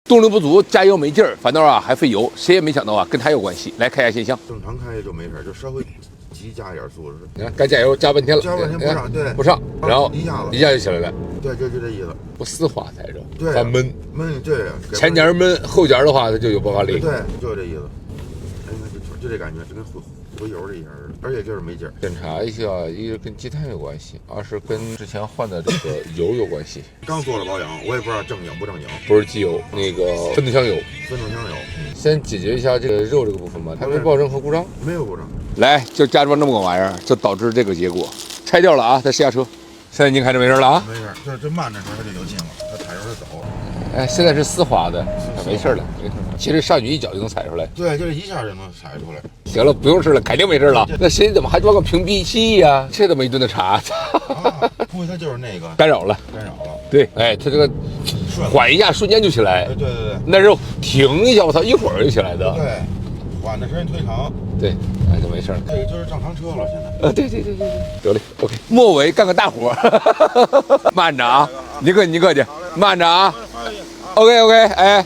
动力不足，加油没劲儿，反倒啊还费油。谁也没想到啊，跟他有关系。来看一下现象，正常开就没事，就稍微急加点速度。你看该加油加半天了，加半天不上，对，不上，然后一下就起来了。对，就这意思。不丝滑才着，对，它闷，对，前脚闷，后脚的话它就有爆发力。对，就这意思。哎，就这感觉，就跟回油这一下似的，而且就是没劲儿。检查一下，一是跟积碳有关系，二是跟之前换的这个油有关系。刚做了保养，我也不知道正经不正经。不是机油，那个分动箱油。分动箱油。先解决一下这个肉这个部分吧，它没爆任何故障。没有故障。来，就加装这么个玩意儿，就导致这个结果。拆掉了啊，再试下车。现在您开着没事了啊？没事，这慢的时候它就有劲了，它踩着它走。哎，现在是丝滑的，没事了。其实上去一脚就能踩出来。对，就是一下就能踩出来。行了，不用试了，肯定没事了。那谁怎么还装个屏蔽器呀？这怎么一顿的查？不会，它就是那个干扰了。对，哎，它这个缓一下，瞬间就起来。对。那是停一下，我操，一会儿就起来的。对，缓的时间忒长。对，哎，就没事了。这个就是正常车了，现在。对，得嘞 ，OK。末尾干个大活，慢着啊，你客气，慢着啊。OK，哎。